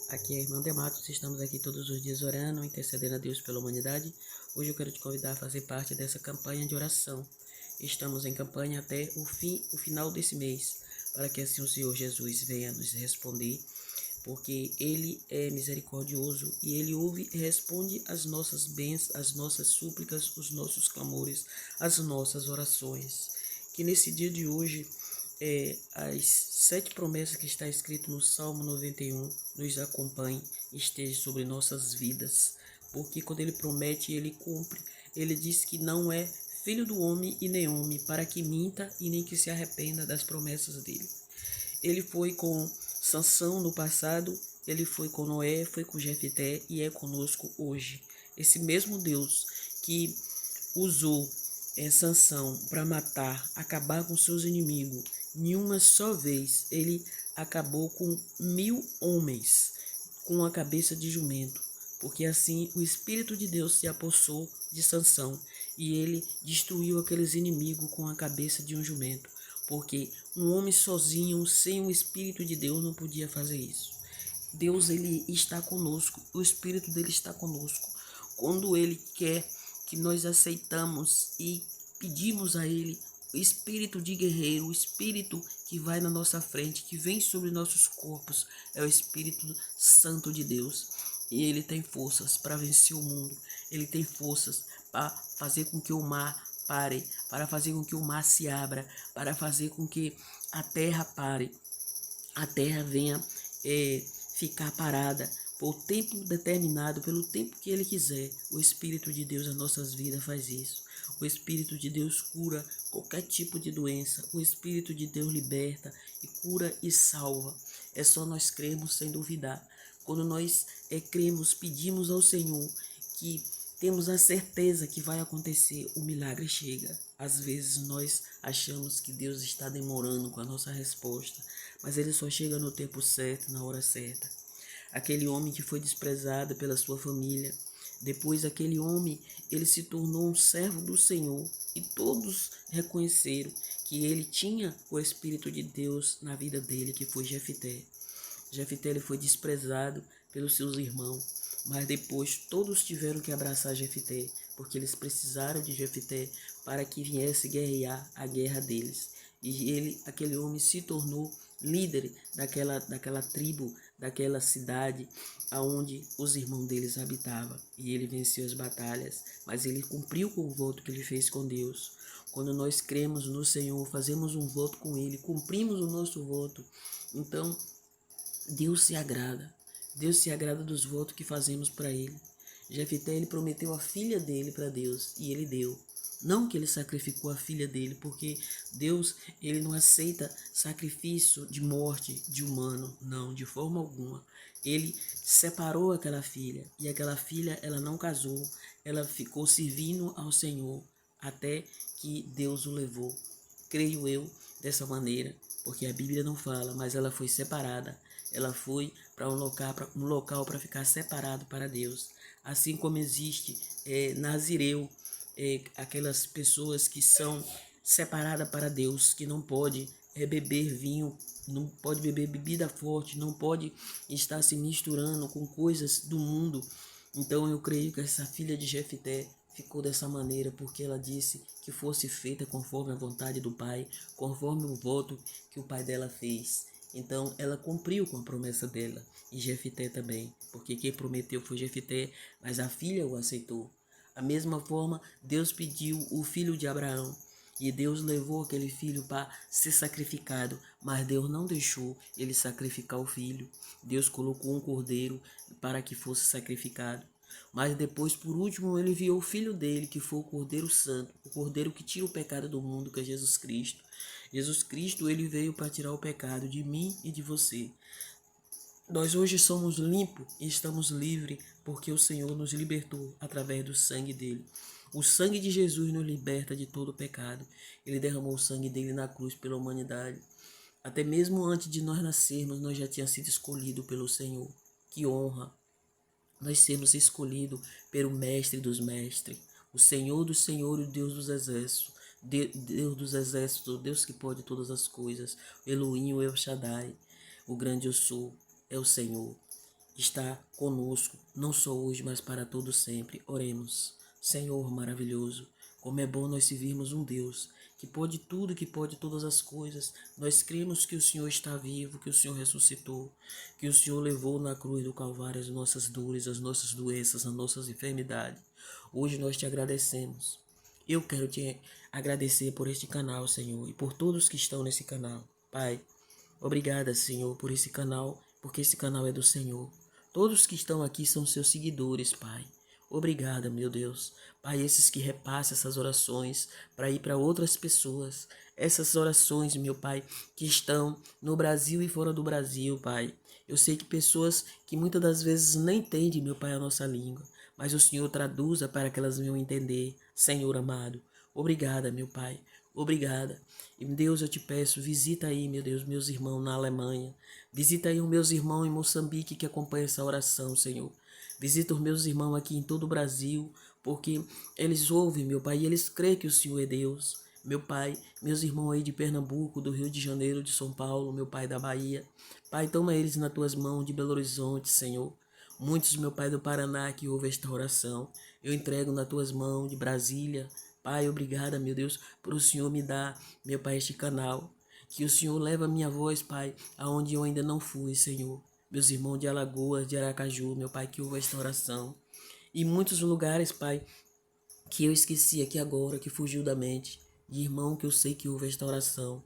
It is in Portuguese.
Aqui é a irmã Dematos, estamos aqui todos os dias orando, intercedendo a Deus pela humanidade. Hoje eu quero te convidar a fazer parte dessa campanha de oração. Estamos em campanha até o final desse mês, para que assim o Senhor Jesus venha nos responder, porque Ele é misericordioso e Ele ouve e responde as nossas bênçãos, as nossas súplicas, os nossos clamores, as nossas orações. Que nesse dia de hoje as 7 promessas que está escrito no Salmo 91 nos acompanhe e esteja sobre nossas vidas, porque quando ele promete, ele cumpre. Ele diz que não é filho do homem e nem homem para que minta e nem que se arrependa das promessas dele. Ele foi com Sansão no passado, ele foi com Noé, foi com Jefté e é conosco hoje. Esse mesmo Deus que usou Sansão para matar, acabar com seus inimigos, em uma só vez ele acabou com 1000 homens com a cabeça de jumento, porque assim o Espírito de Deus se apossou de Sansão e ele destruiu aqueles inimigos com a cabeça de um jumento, porque um homem sozinho, sem o Espírito de Deus, não podia fazer isso. Deus, ele está conosco, o Espírito dele está conosco. Quando ele quer que nós aceitamos e pedimos a ele o espírito de guerreiro, o espírito que vai na nossa frente, que vem sobre nossos corpos, é o Espírito Santo de Deus. E ele tem forças para vencer o mundo, ele tem forças para fazer com que o mar pare, para fazer com que o mar se abra, para fazer com que a terra pare, a terra venha ficar parada por tempo determinado, pelo tempo que ele quiser. O Espírito de Deus nas nossas vidas faz isso. O Espírito de Deus cura qualquer tipo de doença. O Espírito de Deus liberta e cura e salva. É só nós crermos sem duvidar. Quando nós cremos, pedimos ao Senhor, que temos a certeza que vai acontecer, o milagre chega. Às vezes nós achamos que Deus está demorando com a nossa resposta, mas ele só chega no tempo certo, na hora certa. Aquele homem que foi desprezado pela sua família, depois aquele homem, ele se tornou um servo do Senhor e todos reconheceram que ele tinha o Espírito de Deus na vida dele, que foi Jefté. Jefté ele foi desprezado pelos seus irmãos, mas depois todos tiveram que abraçar Jefté, porque eles precisaram de Jefté para que viesse guerrear a guerra deles. E ele, aquele homem, se tornou líder daquela tribo, daquela cidade aonde os irmãos deles habitavam. E ele venceu as batalhas, mas ele cumpriu com o voto que ele fez com Deus. Quando nós cremos no Senhor, fazemos um voto com Ele, cumprimos o nosso voto, então Deus se agrada. Deus se agrada dos votos que fazemos para Ele. Jefté, ele prometeu a filha dele para Deus e ele deu. Não que ele sacrificou a filha dele, porque Deus, ele não aceita sacrifício de morte de humano, não, de forma alguma. Ele separou aquela filha e aquela filha, ela não casou, ela ficou servindo ao Senhor até que Deus o levou. Creio eu dessa maneira, porque a Bíblia não fala, mas ela foi separada. Ela foi para um local para ficar separado para Deus. Assim como existe Nazireu, aquelas pessoas que são separadas para Deus, que não pode beber vinho, não pode beber bebida forte, não pode estar se misturando com coisas do mundo. Então eu creio que essa filha de Jefté ficou dessa maneira porque ela disse que fosse feita conforme a vontade do pai, conforme o voto que o pai dela fez. Então ela cumpriu com a promessa dela, e Jefté também, porque quem prometeu foi Jefté, mas a filha o aceitou. Da mesma forma, Deus pediu o filho de Abraão, e Deus levou aquele filho para ser sacrificado, mas Deus não deixou ele sacrificar o filho. Deus colocou um cordeiro para que fosse sacrificado. Mas depois, por último, ele enviou o filho dele, que foi o Cordeiro Santo, o Cordeiro que tira o pecado do mundo, que é Jesus Cristo. Jesus Cristo, ele veio para tirar o pecado de mim e de você. Nós hoje somos limpos e estamos livres porque o Senhor nos libertou através do sangue dele. O sangue de Jesus nos liberta de todo pecado. Ele derramou o sangue dele na cruz pela humanidade. Até mesmo antes de nós nascermos, nós já tínhamos sido escolhidos pelo Senhor. Que honra nós sermos escolhidos pelo Mestre dos Mestres, o Senhor do Senhor e o Deus dos Exércitos. Deus dos Exércitos, Deus que pode todas as coisas. Elohim, o El Shaddai, o grande eu sou, é o Senhor. está conosco, não só hoje, mas para todo sempre. Oremos. Senhor maravilhoso, como é bom nós servirmos um Deus que pode tudo, que pode todas as coisas. Nós cremos que o Senhor está vivo, que o Senhor ressuscitou, que o Senhor levou na cruz do Calvário as nossas dores, as nossas doenças, as nossas enfermidades. Hoje nós te agradecemos. Eu quero te agradecer por este canal, Senhor, e por todos que estão nesse canal. Pai, obrigada, Senhor, por esse canal, porque esse canal é do Senhor. Todos que estão aqui são seus seguidores, Pai. Obrigada, meu Deus. Pai, esses que repassam essas orações para ir para outras pessoas. Essas orações, meu Pai, que estão no Brasil e fora do Brasil, Pai. Eu sei que pessoas que muitas das vezes nem entendem, meu Pai, a nossa língua, mas o Senhor traduza para que elas venham entender, Senhor amado. Obrigada, meu Pai. Obrigada. E Deus, eu te peço, visita aí, meu Deus, meus irmãos na Alemanha. Visita aí os meus irmãos em Moçambique que acompanham essa oração, Senhor. Visita os meus irmãos aqui em todo o Brasil, porque eles ouvem, meu Pai, e eles creem que o Senhor é Deus. Meu Pai, meus irmãos aí de Pernambuco, do Rio de Janeiro, de São Paulo, meu Pai da Bahia. Pai, toma eles nas tuas mãos de Belo Horizonte, Senhor. Muitos, meu Pai do Paraná, que ouvem esta oração, eu entrego nas tuas mãos de Brasília. Pai, obrigada, meu Deus, por o Senhor me dar, meu Pai, este canal. Que o Senhor leve a minha voz, Pai, aonde eu ainda não fui, Senhor. Meus irmãos de Alagoas, de Aracaju, meu Pai, que ouve esta oração. E muitos lugares, Pai, que eu esqueci aqui agora, que fugiu da mente. De irmão que eu sei que ouve esta oração.